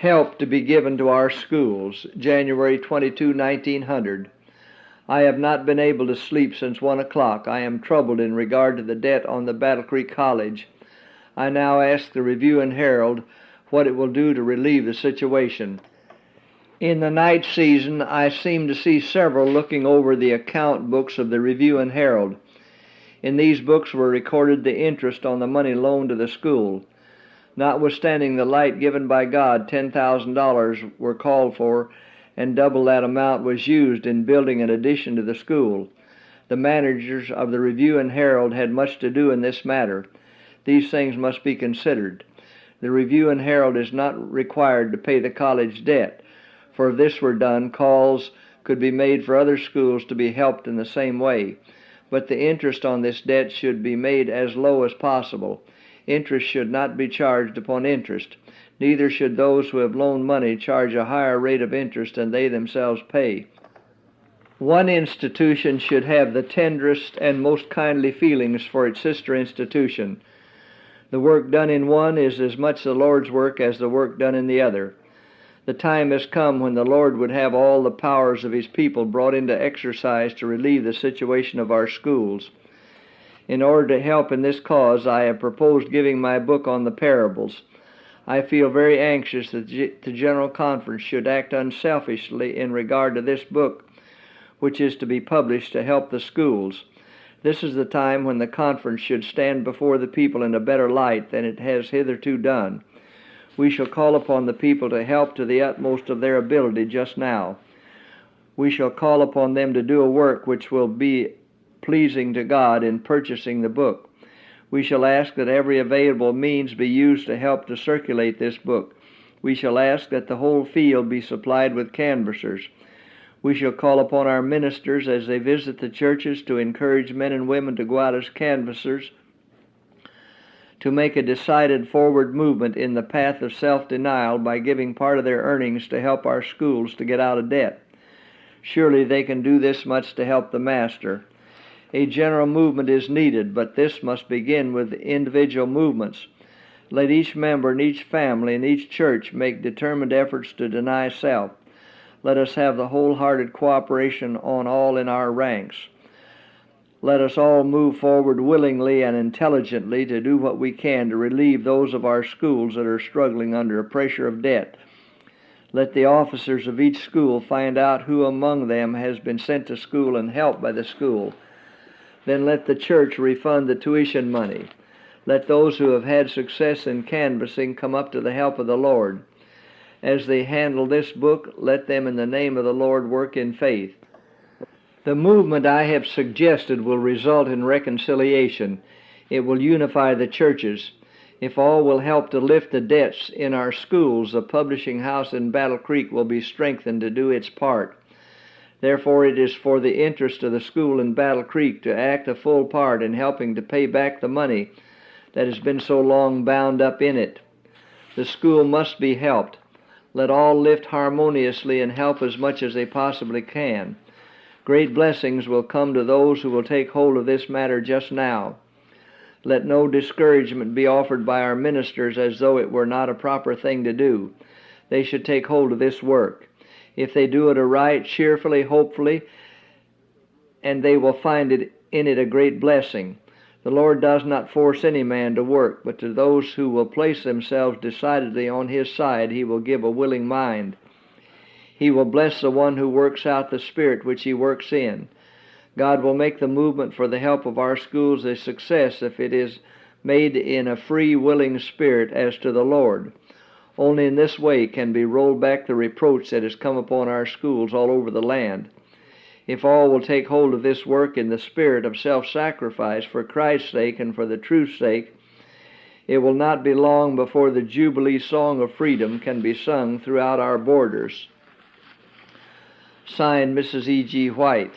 Help to be given to our schools, January 22, 1900. I have not been able to sleep since 1 o'clock. I am troubled in regard to the debt on the Battle Creek College. I now ask the Review and Herald what it will do to relieve the situation. In the night season, I seem to see several looking over the account books of the Review and Herald. In these books were recorded the interest on the money loaned to the school. Notwithstanding the light given by God, $10,000 were called for, and double that amount was used in building an addition to the school. The managers of the Review and Herald had much to do in this matter. These things must be considered. The Review and Herald is not required to pay the college debt, for if this were done, calls could be made for other schools to be helped in the same way. But the interest on this debt should be made as low as possible. Interest should not be charged upon interest. Neither should those who have loaned money charge a higher rate of interest than they themselves pay. One institution should have the tenderest and most kindly feelings for its sister institution. The work done in one is as much the Lord's work as the work done in the other. The time has come when the Lord would have all the powers of His people brought into exercise to relieve the situation of our schools. In order to help in this cause, I have proposed giving my book on the parables. I feel very anxious that the General Conference should act unselfishly in regard to this book, which is to be published to help the schools. This is the time when the conference should stand before the people in a better light than it has hitherto done. We shall call upon the people to help to the utmost of their ability just now. We shall call upon them to do a work which will be pleasing to God in purchasing the book. We shall ask that every available means be used to help to circulate this book. We shall ask that the whole field be supplied with canvassers. We shall call upon our ministers as they visit the churches to encourage men and women to go out as canvassers, to make a decided forward movement in the path of self-denial by giving part of their earnings to help our schools to get out of debt. Surely they can do this much to help the Master. A general movement is needed, but this must begin with individual movements. Let each member and each family and each church make determined efforts to deny self. Let us have the wholehearted cooperation on all in our ranks. Let us all move forward willingly and intelligently to do what we can to relieve those of our schools that are struggling under a pressure of debt. Let the officers of each school find out who among them has been sent to school and helped by the school. Then let the church refund the tuition money. Let those who have had success in canvassing come up to the help of the Lord. As they handle this book, let them in the name of the Lord work in faith. The movement I have suggested will result in reconciliation. It will unify the churches. If all will help to lift the debts in our schools, the publishing house in Battle Creek will be strengthened to do its part. Therefore, it is for the interest of the school in Battle Creek to act a full part in helping to pay back the money that has been so long bound up in it. The school must be helped. Let all lift harmoniously and help as much as they possibly can. Great blessings will come to those who will take hold of this matter just now. Let no discouragement be offered by our ministers as though it were not a proper thing to do. They should take hold of this work. If they do it aright, cheerfully, hopefully, and they will find in it a great blessing. The Lord does not force any man to work, but to those who will place themselves decidedly on His side, He will give a willing mind. He will bless the one who works out the Spirit which He works in. God will make the movement for the help of our schools a success if it is made in a free, willing spirit as to the Lord. Only in this way can be rolled back the reproach that has come upon our schools all over the land. If all will take hold of this work in the spirit of self-sacrifice for Christ's sake and for the truth's sake, it will not be long before the Jubilee Song of Freedom can be sung throughout our borders. Signed, Mrs. E.G. White.